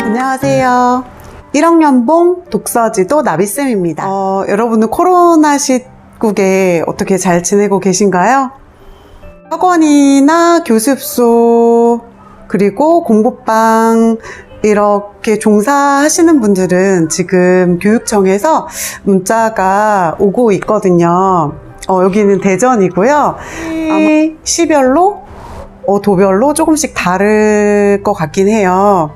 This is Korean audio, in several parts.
안녕하세요. 1억 연봉 독서지도 나비쌤입니다. 여러분은 코로나 시국에 어떻게 잘 지내고 계신가요? 학원이나 교습소 그리고 공부방 이렇게 종사하시는 분들은 지금 교육청에서 문자가 오고 있거든요. 여기는 대전이고요. 아마 시별로 도별로 조금씩 다를 것 같긴 해요.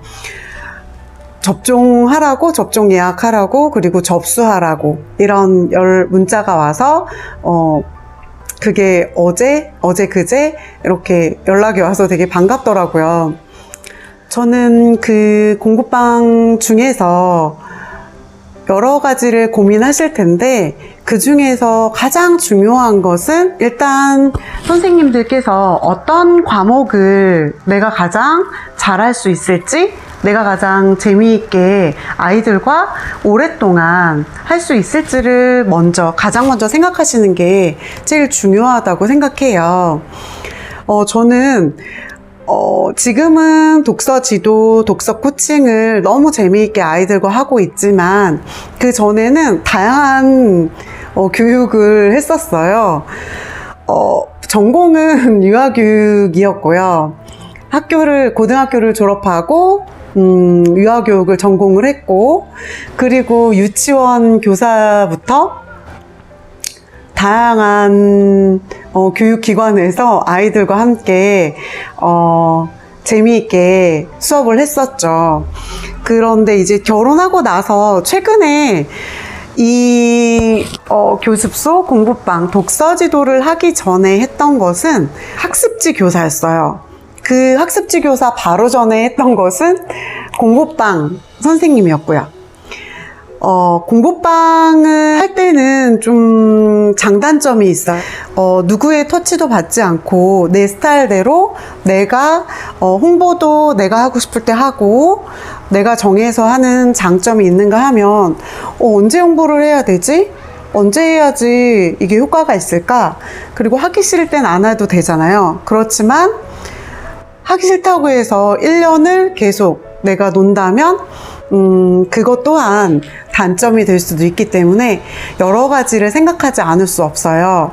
접종하라고, 접종 예약하라고, 그리고 접수하라고 이런 문자가 와서 그게 어제 그제 이렇게 연락이 와서 되게 반갑더라고요. 저는 그 공부방 중에서 여러 가지를 고민하실 텐데 그 중에서 가장 중요한 것은 일단 선생님들께서 어떤 과목을 내가 가장 잘할 수 있을지, 내가 가장 재미있게 아이들과 오랫동안 할 수 있을지를 가장 먼저 생각하시는 게 제일 중요하다고 생각해요. 저는 지금은 독서 지도, 독서 코칭을 너무 재미있게 아이들과 하고 있지만 그 전에는 다양한 교육을 했었어요. 전공은 유아교육이었고요. 고등학교를 졸업하고 유아교육을 전공을 했고, 그리고 유치원 교사부터 다양한 교육기관에서 아이들과 함께 재미있게 수업을 했었죠. 그런데 이제 결혼하고 나서 최근에 이 교습소, 공부방, 독서지도를 하기 전에 했던 것은 학습지 교사였어요. 그 학습지 교사 바로 전에 했던 것은 공부방 선생님이었고요. 공부방을 할 때는 좀 장단점이 있어요. 누구의 터치도 받지 않고 내 스타일대로 내가 홍보도 내가 하고 싶을 때 하고 내가 정해서 하는 장점이 있는가 하면 언제 홍보를 해야 되지? 언제 해야지 이게 효과가 있을까? 그리고 하기 싫을 땐 안 해도 되잖아요. 그렇지만 하기 싫다고 해서 1년을 계속 내가 논다면 그것 또한 단점이 될 수도 있기 때문에 여러 가지를 생각하지 않을 수 없어요.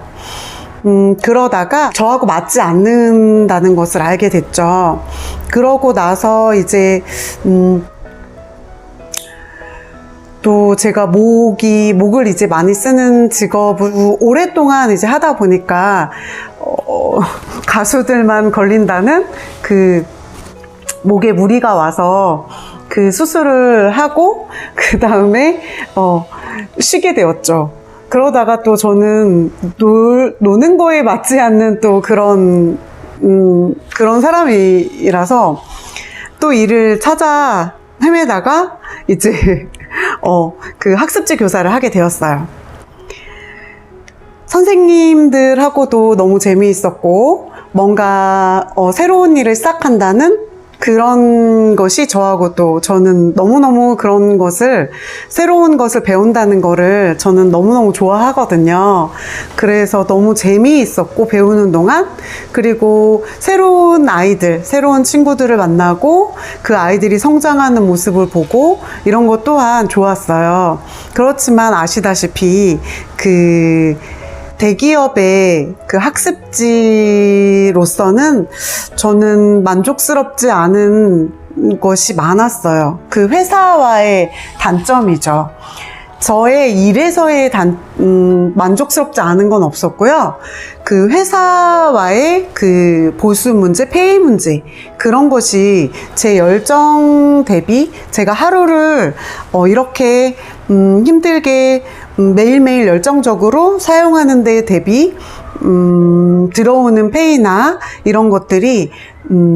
그러다가 저하고 맞지 않는다는 것을 알게 됐죠. 그러고 나서 이제 또 제가 목을 이제 많이 쓰는 직업을 오랫동안 이제 하다 보니까 가수들만 걸린다는 그 목에 무리가 와서 그 수술을 하고 그 다음에 쉬게 되었죠. 그러다가 또 저는 노는 거에 맞지 않는 또 그런 사람이라서 또 일을 찾아 헤매다가 이제 그 학습지 교사를 하게 되었어요. 선생님들하고도 너무 재미있었고 뭔가 새로운 일을 시작한다는 그런 것이 저는 너무너무 그런 것을, 새로운 것을 배운다는 거를 저는 너무너무 좋아하거든요. 그래서 너무 재미있었고, 배우는 동안. 그리고 새로운 아이들, 새로운 친구들을 만나고, 그 아이들이 성장하는 모습을 보고, 이런 것 또한 좋았어요. 그렇지만 아시다시피, 대기업의 그 학습지로서는 저는 만족스럽지 않은 것이 많았어요. 그 회사와의 단점이죠. 저의 일에서의 만족스럽지 않은 건 없었고요. 그 회사와의 그 보수 문제, 페이 문제, 그런 것이 제 열정 대비 제가 하루를 이렇게 힘들게 매일매일 열정적으로 사용하는 데 대비 들어오는 페이나 이런 것들이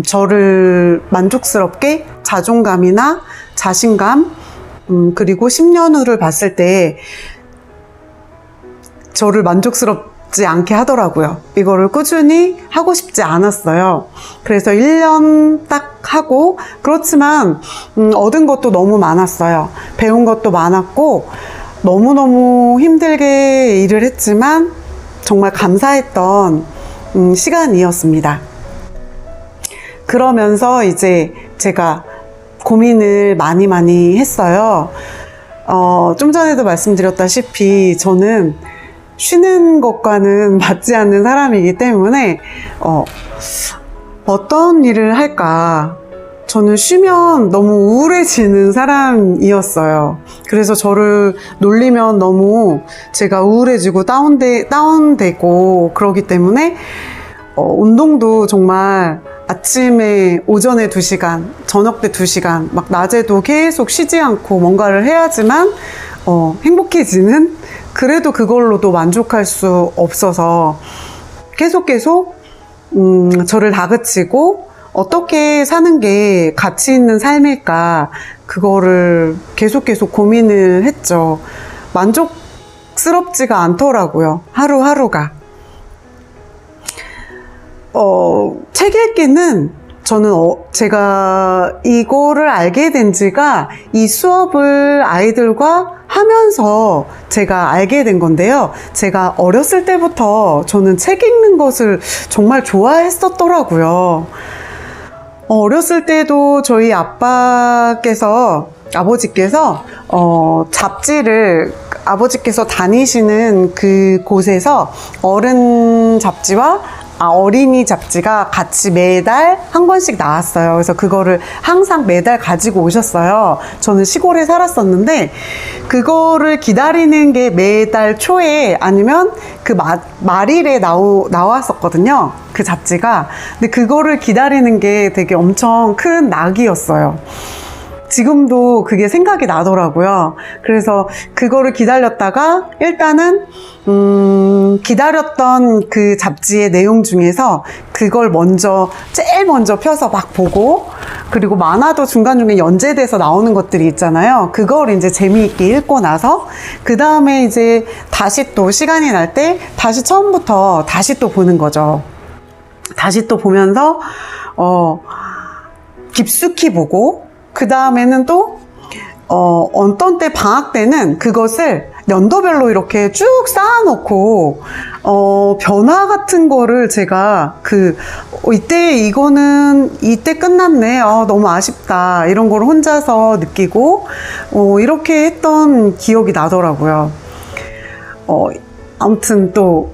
저를 만족스럽게 자존감이나 자신감 그리고 10년 후를 봤을 때 저를 만족스럽지 않게 하더라고요. 이거를 꾸준히 하고 싶지 않았어요. 그래서 1년 딱 하고, 그렇지만 얻은 것도 너무 많았어요. 배운 것도 많았고 너무너무 힘들게 일을 했지만 정말 감사했던 시간이었습니다. 그러면서 이제 제가 고민을 많이 했어요. 좀 전에도 말씀드렸다시피 저는 쉬는 것과는 맞지 않는 사람이기 때문에 어떤 일을 할까? 저는 쉬면 너무 우울해지는 사람이었어요. 그래서 저를 놀리면 너무 제가 우울해지고 다운되고 그러기 때문에 운동도 정말 아침에 오전에 2시간, 저녁 때 2시간, 막 낮에도 계속 쉬지 않고 뭔가를 해야지만 행복해지는, 그래도 그걸로도 만족할 수 없어서 계속 저를 다그치고 어떻게 사는 게 가치 있는 삶일까, 그거를 계속 고민을 했죠. 만족스럽지가 않더라고요, 하루하루가. 책 읽기는 저는 제가 이거를 알게 된 지가 이 수업을 아이들과 하면서 제가 알게 된 건데요. 제가 어렸을 때부터 저는 책 읽는 것을 정말 좋아했었더라고요. 어렸을 때도 저희 아버지께서 잡지를, 아버지께서 다니시는 그 곳에서 어른 잡지와 어린이 잡지가 같이 매달 한 권씩 나왔어요. 그래서 그거를 항상 매달 가지고 오셨어요. 저는 시골에 살았었는데 그거를 기다리는 게 매달 초에 아니면 그 말일에 나왔었거든요. 그 잡지가. 근데 그거를 기다리는 게 되게 엄청 큰 낙이었어요. 지금도 그게 생각이 나더라고요. 그래서 그거를 기다렸다가 일단은 기다렸던 그 잡지의 내용 중에서 그걸 제일 먼저 펴서 막 보고, 그리고 만화도 중간중간 연재돼서 나오는 것들이 있잖아요. 그걸 이제 재미있게 읽고 나서 그 다음에 이제 다시 또 시간이 날 때 다시 처음부터 다시 또 보는 거죠. 다시 또 보면서 깊숙이 보고, 그 다음에는 또 어떤 때 방학 때는 그것을 연도별로 이렇게 쭉 쌓아놓고 변화 같은 거를 제가 이때 끝났네, 너무 아쉽다, 이런 걸 혼자서 느끼고 이렇게 했던 기억이 나더라고요. 아무튼 또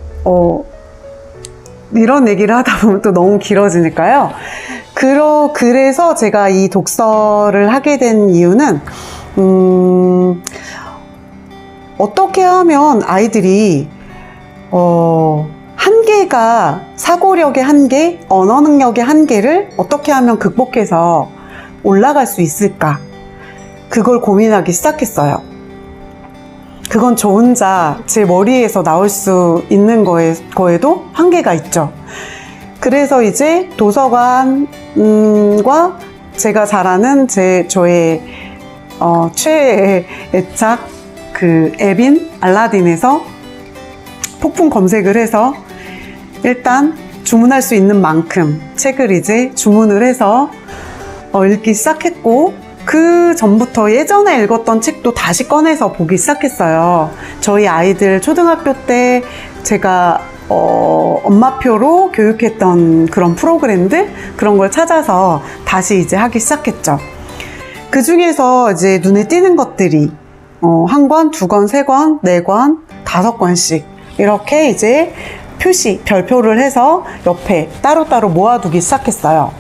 이런 얘기를 하다 보면 또 너무 길어지니까요. 그래서 제가 이 독서를 하게 된 이유는 어떻게 하면 아이들이 한계가, 사고력의 한계, 언어 능력의 한계를 어떻게 하면 극복해서 올라갈 수 있을까, 그걸 고민하기 시작했어요. 그건 저 혼자 제 머리에서 나올 수 있는 거에도 한계가 있죠. 그래서 이제 도서관과 제가 잘 아는 저의 최애 애착 그 앱인 알라딘에서 폭풍 검색을 해서 일단 주문할 수 있는 만큼 책을 이제 주문을 해서 읽기 시작했고, 그 전부터 예전에 읽었던 책도 다시 꺼내서 보기 시작했어요. 저희 아이들 초등학교 때 제가 엄마표로 교육했던 그런 프로그램들, 그런 걸 찾아서 다시 이제 하기 시작했죠. 그 중에서 이제 눈에 띄는 것들이 1권, 2권, 3권, 4권, 5권씩 이렇게 이제 별표를 해서 옆에 따로따로 모아두기 시작했어요.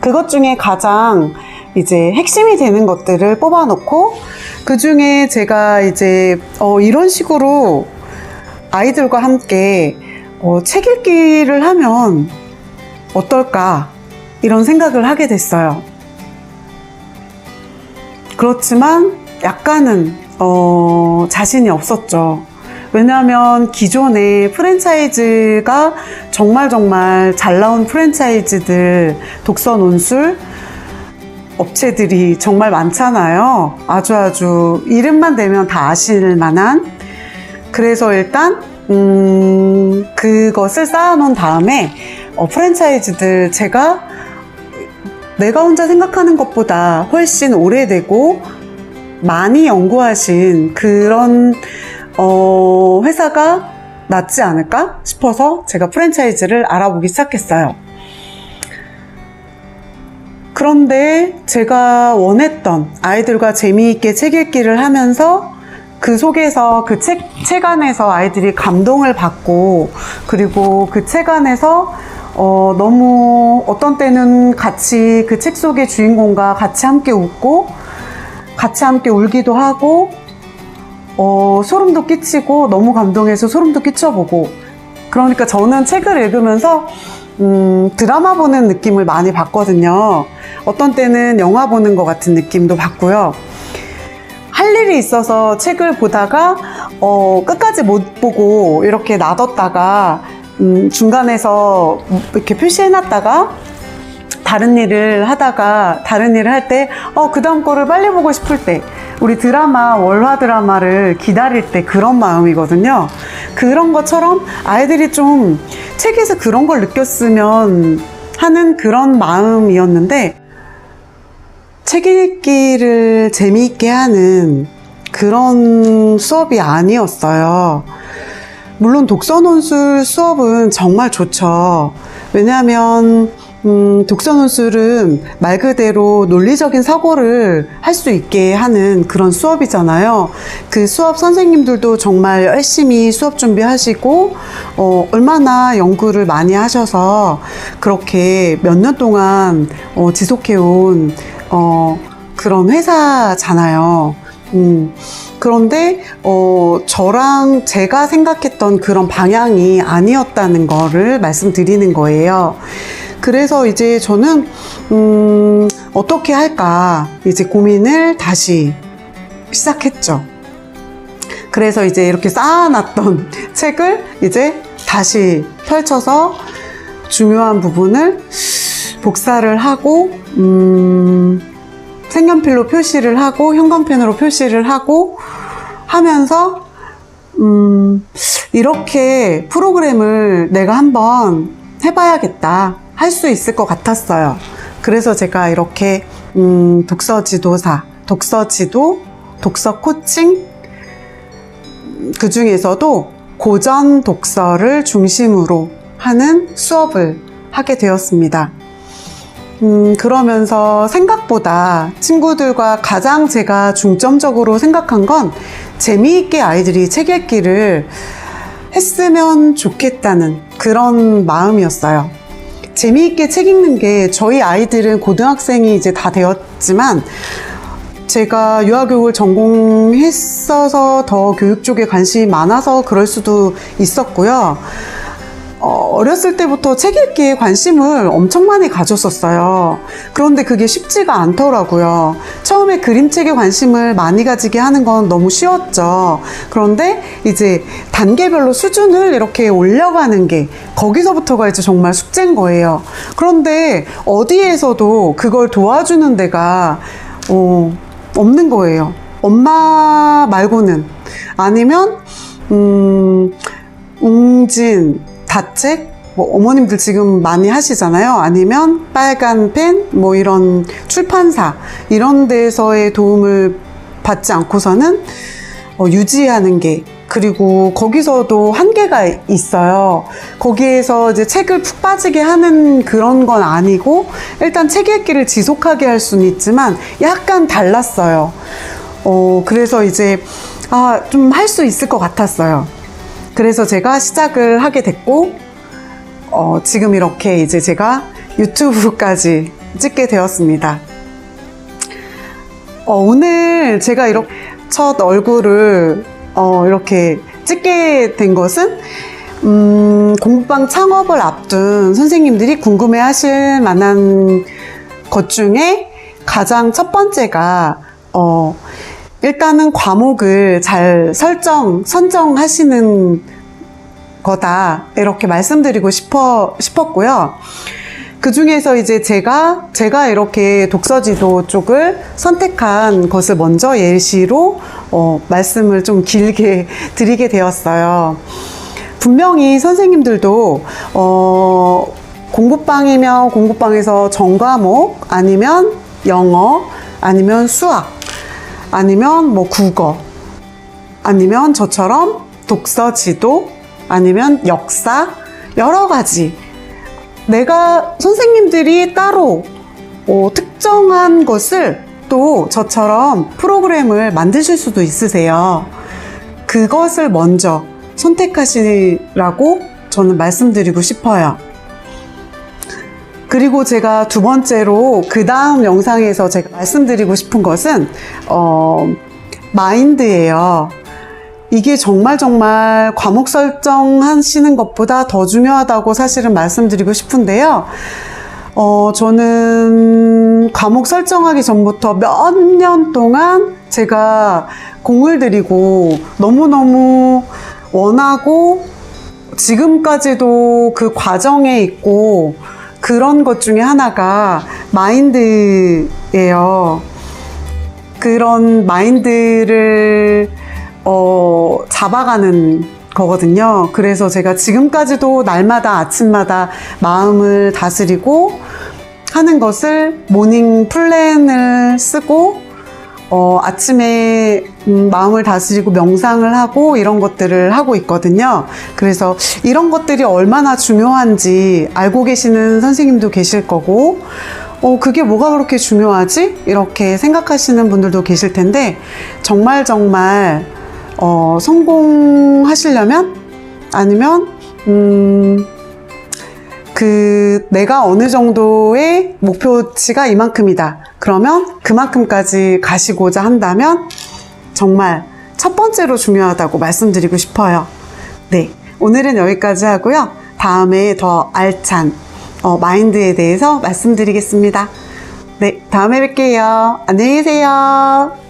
그것 중에 가장 이제 핵심이 되는 것들을 뽑아놓고, 그 중에 제가 이제 이런 식으로 아이들과 함께 책 읽기를 하면 어떨까, 이런 생각을 하게 됐어요. 그렇지만 약간은 자신이 없었죠. 왜냐하면 기존의 프랜차이즈가 정말 잘 나온 프랜차이즈들, 독서 논술 업체들이 정말 많잖아요. 아주 이름만 대면 다 아실 만한. 그래서 일단 그것을 쌓아놓은 다음에 프랜차이즈들, 내가 혼자 생각하는 것보다 훨씬 오래되고 많이 연구하신 그런 회사가 낫지 않을까 싶어서 제가 프랜차이즈를 알아보기 시작했어요. 그런데 제가 원했던 아이들과 재미있게 책 읽기를 하면서 그 속에서 그 책 안에서 아이들이 감동을 받고, 그리고 그 책 안에서 너무 어떤 때는 같이 그 책 속의 주인공과 같이 함께 웃고 같이 함께 울기도 하고 소름도 끼치고 너무 감동해서 소름도 끼쳐보고, 그러니까 저는 책을 읽으면서 드라마 보는 느낌을 많이 받거든요. 어떤 때는 영화 보는 것 같은 느낌도 받고요. 할 일이 있어서 책을 보다가 끝까지 못 보고 이렇게 놔뒀다가 중간에서 이렇게 표시해놨다가 다른 일을 하다가 다른 일을 할 때 그 다음 거를 빨리 보고 싶을 때, 우리 드라마, 월화 드라마를 기다릴 때 그런 마음이거든요. 그런 것처럼 아이들이 좀 책에서 그런 걸 느꼈으면 하는 그런 마음이었는데, 책 읽기를 재미있게 하는 그런 수업이 아니었어요. 물론 독서논술 수업은 정말 좋죠. 왜냐하면 독서논술은 말 그대로 논리적인 사고를 할 수 있게 하는 그런 수업이잖아요. 그 수업 선생님들도 정말 열심히 수업 준비하시고 얼마나 연구를 많이 하셔서 그렇게 몇 년 동안 지속해온 그런 회사잖아요. 그런데 저랑 제가 생각했던 그런 방향이 아니었다는 거를 말씀드리는 거예요. 그래서 이제 저는 어떻게 할까 이제 고민을 다시 시작했죠. 그래서 이제 이렇게 쌓아놨던 책을 이제 다시 펼쳐서 중요한 부분을 복사를 하고 색연필로 표시를 하고 형광펜으로 표시를 하고 하면서 이렇게 프로그램을 내가 한번 해봐야겠다, 할 수 있을 것 같았어요. 그래서 제가 이렇게 독서 지도사, 독서 지도, 독서 코칭, 그 중에서도 고전 독서를 중심으로 하는 수업을 하게 되었습니다. 그러면서 생각보다 친구들과 가장 제가 중점적으로 생각한 건 재미있게 아이들이 책 읽기를 했으면 좋겠다는 그런 마음이었어요. 재미있게 책 읽는 게, 저희 아이들은 고등학생이 이제 다 되었지만 제가 유아교육을 전공했어서 더 교육 쪽에 관심이 많아서 그럴 수도 있었고요. 어렸을 때부터 책 읽기에 관심을 엄청 많이 가졌었어요. 그런데 그게 쉽지가 않더라고요. 처음에 그림책에 관심을 많이 가지게 하는 건 너무 쉬웠죠. 그런데 이제 단계별로 수준을 이렇게 올려가는 게, 거기서부터가 이제 정말 숙제인 거예요. 그런데 어디에서도 그걸 도와주는 데가 없는 거예요. 엄마 말고는. 아니면 웅진, 다책, 뭐 어머님들 지금 많이 하시잖아요. 아니면 빨간 펜, 뭐 이런 출판사, 이런 데서의 도움을 받지 않고서는 유지하는 게, 그리고 거기서도 한계가 있어요. 거기에서 이제 책을 푹 빠지게 하는 그런 건 아니고, 일단 책 읽기를 지속하게 할 수는 있지만 약간 달랐어요. 그래서 이제 좀 할 수 있을 것 같았어요. 그래서 제가 시작을 하게 됐고, 지금 이렇게 이제 제가 유튜브까지 찍게 되었습니다. 오늘 제가 이렇게 첫 얼굴을 이렇게 찍게 된 것은 공부방 창업을 앞둔 선생님들이 궁금해 하실 만한 것 중에 가장 첫 번째가 일단은 과목을 잘 선정하시는 거다, 이렇게 말씀드리고 싶었고요. 그 중에서 이제 제가 이렇게 독서지도 쪽을 선택한 것을 먼저 예시로 말씀을 좀 길게 드리게 되었어요. 분명히 선생님들도 공부방이면 공부방에서 전과목, 아니면 영어, 아니면 수학, 아니면 뭐 국어, 아니면 저처럼 독서지도, 아니면 역사, 여러 가지. 내가 선생님들이 따로 특정한 것을 또 저처럼 프로그램을 만드실 수도 있으세요. 그것을 먼저 선택하시라고 저는 말씀드리고 싶어요. 그리고 제가 두 번째로 그 다음 영상에서 제가 말씀드리고 싶은 것은 마인드예요. 이게 정말 과목 설정하시는 것보다 더 중요하다고 사실은 말씀드리고 싶은데요. 저는 과목 설정하기 전부터 몇 년 동안 제가 공을 들이고 너무너무 원하고 지금까지도 그 과정에 있고 그런 것 중에 하나가 마인드예요. 그런 마인드를 잡아가는 거거든요. 그래서 제가 지금까지도 날마다 아침마다 마음을 다스리고 하는 것을 모닝 플랜을 쓰고 아침에 마음을 다스리고 명상을 하고 이런 것들을 하고 있거든요. 그래서 이런 것들이 얼마나 중요한지 알고 계시는 선생님도 계실 거고 그게 뭐가 그렇게 중요하지? 이렇게 생각하시는 분들도 계실 텐데 정말 성공하시려면 아니면 내가 어느 정도의 목표치가 이만큼이다. 그러면 그만큼까지 가시고자 한다면 정말 첫 번째로 중요하다고 말씀드리고 싶어요. 네, 오늘은 여기까지 하고요. 다음에 더 알찬 마인드에 대해서 말씀드리겠습니다. 네, 다음에 뵐게요. 안녕히 계세요.